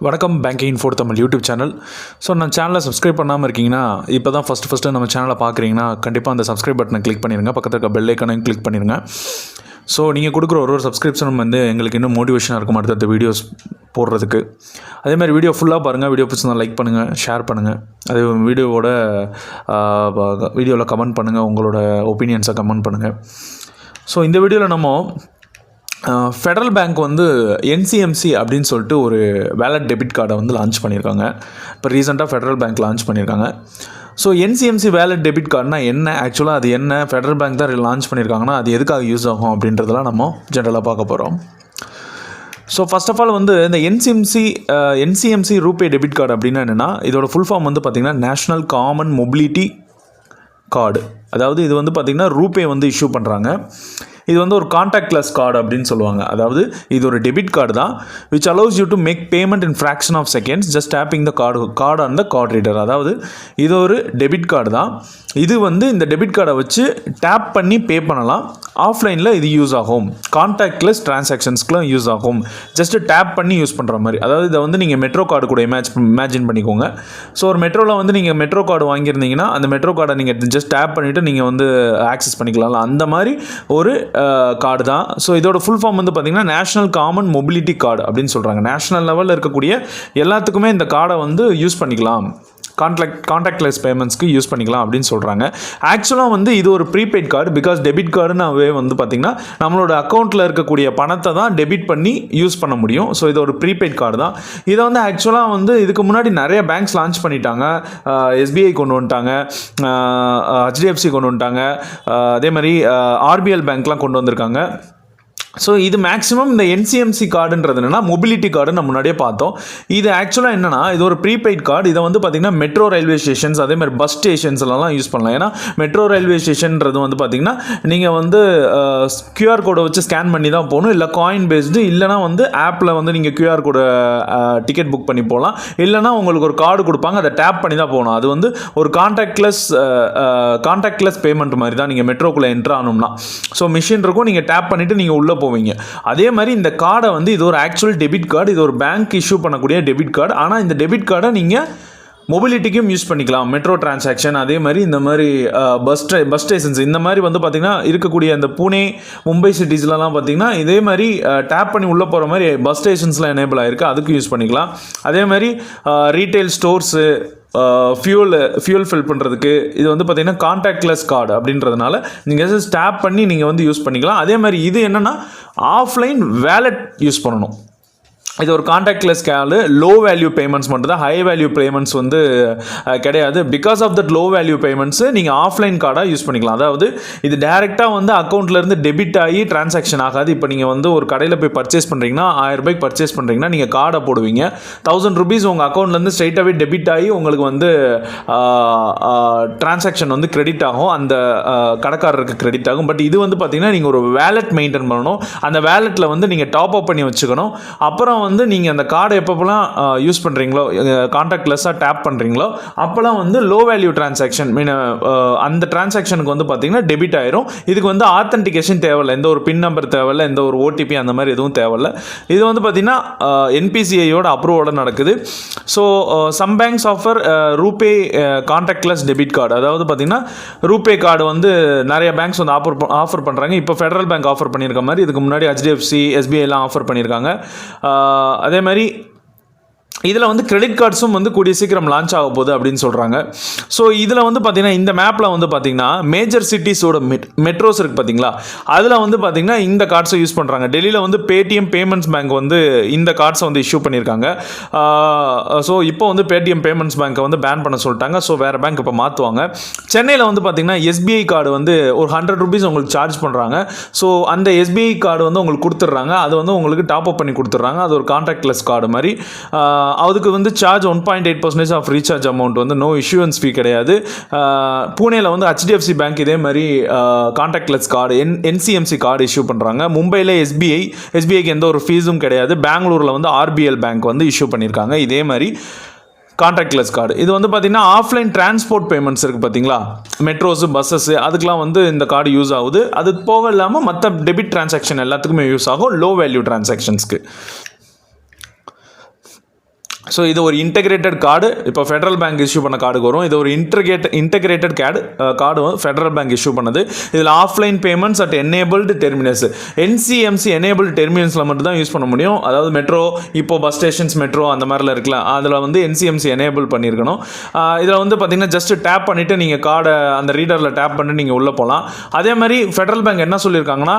வணக்கம் banking info Tamil YouTube channel. So நம்ம சேனலை சப்ஸ்கிரைப் பண்ணாமல் இருக்கீங்கன்னா இப்போ தான் ஃபஸ்ட்டு நம்ம சேனலை பார்க்குறீங்கன்னா கண்டிப்பாக அந்த சப்ஸ்கிரைப் பட்டனை கிளிக் பண்ணிடுங்க. பக்கத்தில் இருக்க பெல் ஐக்கனையும் கிளிக் பண்ணிடுங்க. ஸோ நீங்கள் கொடுக்குற ஒரு சப்ஸ்கிரிப்ஷனும் வந்து எங்களுக்கு இன்னும் மோட்டிவேஷனாக இருக்கும் அடுத்த வீடியோஸ் போடுறதுக்கு. அதேமாதிரி வீடியோ ஃபுல்லாக பாருங்கள். வீடியோ பிடிச்சிருந்தா லைக் பண்ணுங்கள், ஷேர் பண்ணுங்கள். அதே வீடியோவில் கமெண்ட் பண்ணுங்கள், உங்களோட ஒப்பீனியன்ஸை கமெண்ட் பண்ணுங்கள். ஸோ இந்த வீடியோவில் நம்ம ஃபெடரல் பேங்க் வந்து என்சிஎம்சி அப்படின்னு சொல்லிட்டு ஒரு வேலட் டெபிட் கார்டை வந்து லான்ச் பண்ணியிருக்காங்க. இப்போ ரீசெண்டாக ஃபெடரல் பேங்க் லான்ச் பண்ணியிருக்காங்க. ஸோ என்சிஎம்சி வேலட் டெபிட் கார்டுனா என்ன, ஆக்சுவலாக அது என்ன, ஃபெடரல் பேங்க் தான் லான்ச் பண்ணியிருக்காங்கன்னா அது எதுக்காக யூஸ் ஆகும் அப்படின்றதெல்லாம் நம்ம ஜென்ரலாக பார்க்க போகிறோம். ஸோ ஃபர்ஸ்ட் ஆஃப் ஆல் வந்து இந்த என்சிஎம்சி ரூபே டெபிட் கார்டு அப்படின்னா என்னென்னா, இதோட ஃபுல் ஃபார்ம் வந்து பார்த்திங்கன்னா நேஷ்னல் காமன் மொபிலிட்டி கார்டு. அதாவது இது வந்து பார்த்திங்கன்னா ரூபே வந்து இஷ்யூ பண்ணுறாங்க. இது வந்து ஒரு கான்டாக்ட்லெஸ் கார்டு அப்படின்னு சொல்லுவாங்க. அதாவது இது ஒரு டெபிட் கார்டு தான், which allows you to make payment in fraction of seconds just tapping the card on the card reader. அதாவது இது ஒரு டெபிட் கார்டு தான். இது வந்து இந்த டெபிட் கார்டை வச்சு டேப் பண்ணி பே பண்ணலாம். ஆஃப்லைனில் இது யூஸ் ஆகும், கான்டாக்ட்லெஸ் டிரான்சாக்ஷன்ஸ்க்குலாம் யூஸ் ஆகும். ஜஸ்ட்டு டேப் பண்ணி யூஸ் பண்ணுற மாதிரி. அதாவது இதை வந்து நீங்கள் மெட்ரோ கார்டு கூட இமேஜின் பண்ணிக்கோங்க. ஸோ ஒரு மெட்ரோவில் வந்து நீங்கள் மெட்ரோ கார்டு வாங்கியிருந்தீங்கன்னா அந்த மெட்ரோ கார்டை நீங்கள் ஜஸ்ட் டேப் பண்ணிவிட்டு நீங்கள் வந்து ஆக்சஸ் பண்ணிக்கலாம். அந்த மாதிரி ஒரு கார்டு தான். ஸோ இதோட ஃபுல் ஃபார்ம் வந்து பார்த்திங்கன்னா நேஷ்னல் காமன் மொபிலிட்டி கார்டு அப்படின்னு சொல்கிறாங்க. நேஷ்னல் லெவலில் இருக்கக்கூடிய எல்லாத்துக்குமே இந்த கார்டை வந்து யூஸ் பண்ணிக்கலாம், கான்டாக்ட்லெஸ் பேமெண்ட்ஸ்க்கு யூஸ் பண்ணிக்கலாம் அப்படின்னு சொல்கிறாங்க. ஆக்சுவலாக வந்து இது ஒரு ப்ரீபெய்ட் கார்டு. பிகாஸ் டெபிட் கார்டுனாவே வந்து பார்த்திங்கன்னா நம்மளோட அக்கௌண்ட்டில் இருக்கக்கூடிய பணத்தை தான் டெபிட் பண்ணி யூஸ் பண்ண முடியும். ஸோ இது ஒரு ப்ரீபெய்ட் கார்டு தான். இதை வந்து ஆக்சுவலாக வந்து இதுக்கு முன்னாடி நிறைய பேங்க்ஸ் லான்ச் பண்ணிட்டாங்க. எஸ்பிஐ கொண்டு வந்துட்டாங்க, ஹெச்டிஎஃப்சி கொண்டு வந்துட்டாங்க, அதே மாதிரி ஆர்பிஎல் பேங்க்லாம் கொண்டு வந்திருக்காங்க. ஸோ இது மேக்ஸிமம் இந்த என்சிஎம்சி கார்டுன்றது என்னென்னா மொபிலிட்டி கார்டு நம்ம முன்னாடியே பார்த்தோம். இது ஆக்சுவலாக என்னென்னா இது ஒரு ப்ரீபெய்ட் கார்டு. இதை வந்து பார்த்திங்கன்னா மெட்ரோ ரயில்வே ஸ்டேஷன்ஸ் அதே மாதிரி பஸ் ஸ்டேஷன்ஸ்லாம் யூஸ் பண்ணலாம். ஏன்னா மெட்ரோ ரயில்வே ஸ்டேஷன்றது வந்து பார்த்திங்கன்னா நீங்கள் வந்து கியூஆர் கோடை வச்சு ஸ்கேன் பண்ணி தான் போகணும், இல்லை காயின் பேஸ்டு, இல்லைனா வந்து ஆப்பில் வந்து நீங்கள் கியூஆர் கோடை டிக்கெட் புக் பண்ணி போகலாம். இல்லைனா உங்களுக்கு ஒரு கார்டு கொடுப்பாங்க, அதை டேப் பண்ணி தான் போகணும். அது வந்து ஒரு கான்டாக்ட்லெஸ் பேமெண்ட் மாதிரி தான். நீங்கள் மெட்ரோக்குள்ளே என்ட்ரு ஆகணும்னா ஸோ மிஷின் இருக்கும், நீங்கள் டேப் பண்ணிவிட்டு நீங்கள் உள்ளே போவீங்க. அதே மாதிரி இந்த கார்டை வந்து இது ஒரு ஆக்சுவல் டெபிட் கார்டு. இது ஒரு பேங்க் இஷ்யூ பண்ணக்கூடிய டெபிட் கார்டு. ஆனால் இந்த டெபிட் கார்டை நீங்கள் மொபிலிட்டிக்கும் யூஸ் பண்ணிக்கலாம், மெட்ரோ டிரான்சாக்ஷன், அதே மாதிரி இந்த மாதிரி பஸ் ஸ்டேஷன்ஸ், இந்த மாதிரி வந்து பார்த்திங்கன்னா இருக்கக்கூடிய அந்த புனே மும்பை சிட்டிஸ்லலாம் பார்த்திங்கன்னா இதே மாதிரி டேப் பண்ணி உள்ளே போகிற மாதிரி பஸ் ஸ்டேஷன்ஸ்லாம் எனேபிள் ஆகிருக்கு, அதுக்கு யூஸ் பண்ணிக்கலாம். அதே மாதிரி ரீட்டைல் ஸ்டோர்ஸு, ஃபியூல் ஃபில் பண்ணுறதுக்கு இது வந்து பார்த்திங்கன்னா கான்டாக்ட்லெஸ் கார்டு அப்படின்றதுனால நீங்கள் ஜஸ்ட் டேப் பண்ணி நீங்கள் வந்து யூஸ் பண்ணிக்கலாம். அதே மாதிரி இது என்னென்னா ஆஃப்லைன் வேலெட் யூஸ் பண்ணணும். இது ஒரு contactless card. Low value payments மட்டும் தான், ஹை வேல்யூ பேமெண்ட்ஸ் வந்து கிடையாது. Because of that low value payments நீங்கள் ஆஃப்லைன் கார்டாக யூஸ் பண்ணிக்கலாம். அதாவது இது டேரெக்டாக வந்து அக்கௌண்ட்லேருந்து டெபிட் ஆகி டிரான்சாக்ஷன் ஆகாது. இப்போ நீங்கள் வந்து ஒரு கடையில் போய் பர்ச்சேஸ் பண்ணுறீங்கன்னா 1000 ரூபாய்க்கு பர்ச்சேஸ் பண்ணுறீங்கன்னா நீங்கள் கார்டை போடுவீங்க. 1000 rupees உங்கள் அக்கௌண்ட்லேருந்து ஸ்ட்ரைட்டாகவே டெபிட் ஆகி உங்களுக்கு வந்து டிரான்சாக்ஷன் வந்து கிரெடிட் ஆகும், அந்த கடைக்காரருக்கு கிரெடிட் ஆகும். பட் இது வந்து பார்த்திங்கன்னா நீங்கள் ஒரு வேலெட் மெயின்டைன் பண்ணணும். அந்த வேலெட்டில் வந்து நீங்கள் டாப் அப் பண்ணி வச்சுக்கணும். அப்புறம் வந்து நீங்கள் அந்த கார்டை எப்பப்போலாம் யூஸ் பண்ணுறீங்களோ, கான்டாக்ட்லெஸ்ஸாக டேப் பண்ணுறீங்களோ அப்போலாம் வந்து லோ வேல்யூ டிரான்சாக்ஷன் அந்த டிரான்சாக்ஷனுக்கு வந்து பார்த்திங்கன்னா டெபிட் ஆயிரும். இதுக்கு வந்து ஆத்தென்டிகேஷன் தேவையில்லை, எந்த ஒரு பின் நம்பர் தேவையில்லை, எந்த ஒரு ஓடிபி அந்த மாதிரி எதுவும் தேவையில்லை. இது வந்து பார்த்திங்கன்னா என்பிசிஐயோட அப்ரூவோட நடக்குது. So some banks offer RuPay contactless debit card. அதாவது பார்த்திங்கன்னா ரூபே கார்டு வந்து நிறைய பேங்க்ஸ் வந்து ஆஃபர் பண்ணுறாங்க. இப்போ ஃபெடரல் பேங்க் ஆஃபர் பண்ணியிருக்க மாதிரி இதுக்கு முன்னாடி ஹெச்டிஎஃப்சி, எஸ்பிஐலாம் ஆஃபர் பண்ணியிருக்காங்க. அதே மாதிரி இதில் வந்து கிரெடிட் கார்ட்ஸும் வந்து கூடிய சீக்கிரம் லான்ச் ஆக போகுது அப்படின்னு சொல்கிறாங்க. ஸோ இதில் வந்து பார்த்திங்கன்னா இந்த மேப்பில் வந்து பார்த்திங்கன்னா மேஜர் சிட்டிஸோட மெட்ரோஸ் இருக்குது பார்த்திங்களா, அதில் வந்து பார்த்திங்கன்னா இந்த கார்ட்ஸை யூஸ் பண்ணுறாங்க. டெல்லியில் வந்து பேடிஎம் பேமெண்ட்ஸ் பேங்க் வந்து இந்த கார்ட்ஸை வந்து இஷ்யூ பண்ணியிருக்காங்க. ஸோ இப்போ வந்து பேடிஎம் பேமெண்ட்ஸ் பேங்க்கை வந்து பேன் பண்ண சொல்லிட்டாங்க. ஸோ வேறு பேங்க் இப்போ மாற்றுவாங்க. சென்னையில் வந்து பார்த்திங்கன்னா எஸ்பிஐ கார்டு வந்து ஒரு 100 rupees உங்களுக்கு சார்ஜ் பண்ணுறாங்க. ஸோ அந்த எஸ்பிஐ கார்டு வந்து உங்களுக்கு கொடுத்துட்றாங்க. அது வந்து உங்களுக்கு டாப் அப் பண்ணி கொடுத்துட்றாங்க. அது ஒரு கான்டாக்ட்லெஸ் கார்டு மாதிரி. அதுக்கு வந்து சார்ஜ் 1.8% ஆஃப் ரீசார்ஜ் அமௌண்ட் வந்து நோ இஷ்யூவன்ஸ் ஃபீ கிடையாது. பூனேயில் வந்து ஹெச்டிஎஃப்சி பேங்க் இதே மாதிரி கான்டாக்ட்லெஸ் கார்டு என்சிஎம்சி கார்டு இஷ்யூ பண்ணுறாங்க. மும்பையில் எஸ்பிஐக்கு எந்த ஒரு ஃபீஸும் கிடையாது. பெங்களூரில் வந்து ஆர்பிஎல் பேங்க் வந்து இஷ்யூ பண்ணியிருக்காங்க இதே மாதிரி கான்டாக்ட்லெஸ் கார்டு. இது வந்து பார்த்திங்கன்னா ஆஃப்லைன் டிரான்ஸ்போர்ட் பேமெண்ட்ஸ் இருக்குது பார்த்திங்களா, மெட்ரோஸு, பஸ்ஸஸ்ஸு, அதுக்கெலாம் வந்து இந்த கார்டு யூஸ் ஆகுது. அது போக இல்லாமல் மற்ற டெபிட் டிரான்சாக்ஷன் எல்லாத்துக்குமே யூஸ் ஆகும், லோ வேல்யூ டிரான்சாக்ஷன்ஸ்க்கு. ஸோ இது ஒரு இன்டெகிரேட்டட் கார்டு. இப்போ ஃபெடரல் பேங்க் இஷ்யூ பண்ண கார்டுக்கு வரும். இது ஒரு integrated card Federal Bank issue பண்ணது. இதில் offline payments at enabled terminus, NCMC enabled டெர்மினஸில் மட்டும் தான் யூஸ் பண்ண முடியும். அதாவது மெட்ரோ, இப்போ பஸ் ஸ்டேஷன்ஸ் மெட்ரோ அந்த மாதிரிலாம் இருக்கலாம், அதில் வந்து NCMC எனேபிள் பண்ணியிருக்கணும். இதில் வந்து பார்த்தீங்கன்னா ஜஸ்ட் டேப் பண்ணிவிட்டு நீங்கள் கார்டை அந்த ரீடரில் டேப் பண்ணி நீங்கள் உள்ளே போகலாம். அதே மாதிரி ஃபெடரல் பேங்க் என்ன சொல்லியிருக்காங்கன்னா,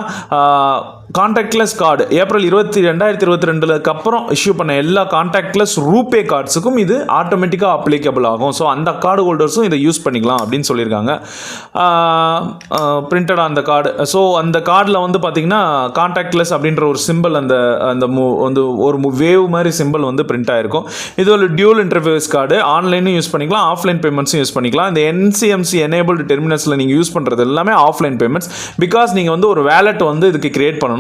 கான்டாக்ட்லெஸ் கார்டு ஏப்ரல் 2022 அப்புறம் இஷ்யூ பண்ண எல்லா கான்டாக்ட்லெஸ் ரூபே கார்ட்ஸுக்கும் இது ஆட்டோமேட்டிக்காக அப்ளிகபிள் ஆகும். ஸோ அந்த கார்டு ஹோல்டர்ஸும் இதை யூஸ் பண்ணிக்கலாம் அப்படின்னு சொல்லியிருக்காங்க. பிரிண்டட் அந்த கார்டு. ஸோ அந்த கார்டில் வந்து பார்த்தீங்கன்னா கான்டாக்ட்லெஸ் அப்படின்ற ஒரு சிம்பிள் அந்த வந்து ஒரு வேவ் மாதிரி சிம்பிள் வந்து பிரிண்ட் ஆகிருக்கும். இது ஒரு டியூல் இன்டர்ஃபேஸ் கார்டு. ஆன்லைனும் யூஸ் பண்ணிக்கலாம், ஆஃப்லைன் பேமெண்ட்ஸும் யூஸ் பண்ணிக்கலாம். இந்த NCMC எனேபிள்டு டெர்மினஸில் நீங்கள் யூஸ் பண்ணுறது எல்லாமே ஆஃப்லைன் பேமெண்ட்ஸ். பிகாஸ் நீங்கள் வந்து ஒரு வேலெட் வந்து இதுக்கு கிரியேட் பண்ணணும்.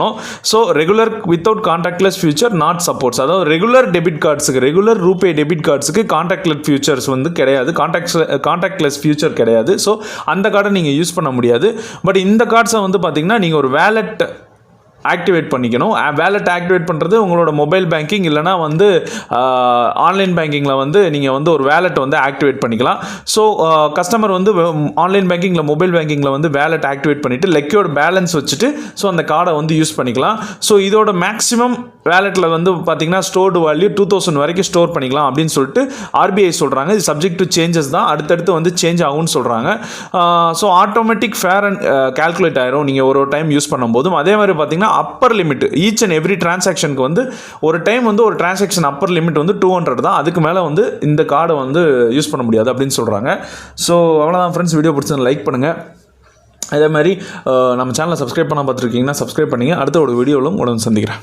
So regular without contactless feature not supports. அதாவது ரெகுலர் டெபிட் கார்ட்ஸுக்கு, ரெகுலர் ரூபே டெபிட் கார்ட்ஸுக்கு கான்டாக்ட்லெஸ் ஃபியூச்சர்ஸ் வந்து கிடையாது, கான்டாக்ட்லெஸ் ஃபியூச்சர் கிடையாது. ஸோ அந்த கார்டை நீங்கள் யூஸ் பண்ண முடியாது. பட் இந்த கார்ட்ஸை வந்து பார்த்தீங்கன்னா நீங்கள் ஒரு வேலெட் ஆக்டிவேட் பண்ணிக்கணும். வேலெட் ஆக்டிவேட் பண்ணுறது உங்களோட மொபைல் பேங்கிங் இல்லைனா வந்து ஆன்லைன் பேங்கிங்கில் வந்து நீங்கள் வந்து ஒரு வேலெட் வந்து ஆக்டிவேட் பண்ணிக்கலாம். ஸோ கஸ்டமர் வந்து ஆன்லைன் பேங்கிங்கில் மொபைல் பேங்கிங்கில் வந்து வேலெட் ஆக்டிவேட் பண்ணிவிட்டு லெக்யூர்ட் பேலன்ஸ் வச்சுட்டு ஸோ அந்த கார்டை வந்து யூஸ் பண்ணிக்கலாம். ஸோ இதோட மேக்ஸிமம் வேலெட்டில் வந்து பார்த்தீங்கன்னா ஸ்டோர்டு வேல்யூ 2000 வரைக்கும் ஸ்டோர் பண்ணிக்கலாம் அப்படின்னு சொல்லிட்டு RBI சொல்கிறாங்க. இது சப்ஜெக்ட் டு சேஞ்சஸ் தான், அடுத்தடுத்து வந்து சேஞ்ச் ஆகும்னு சொல்கிறாங்க. So automatic fare and calculate ஆயிரும் நீங்கள் ஒரு டைம் யூஸ் பண்ணும்போதும். அதே மாதிரி பார்த்தீங்கன்னா upper limit each and every டிரான்சாக்ஷனுக்கு வந்து ஒரு டைம் வந்து ஒரு டிரான்சாக்ஷன் அப்பர் லிமிட் வந்து 200 தான். அதுக்கு மேலே வந்து இந்த கார்டை வந்து யூஸ் பண்ண முடியாது அப்படின்னு சொல்கிறாங்க. ஸோ அவ்வளோதான் ஃப்ரெண்ட்ஸ். வீடியோ பிடிச்சது லைக் பண்ணுங்கள். அதே மாதிரி நம்ம சேனலை சப்ஸ்கிரைப் பண்ண பார்த்துருக்கீங்கன்னா சப்ஸ்கிரைப் பண்ணிங்க. அடுத்த ஒரு வீடியோவிலும் உடனே சந்திக்கிறேன்.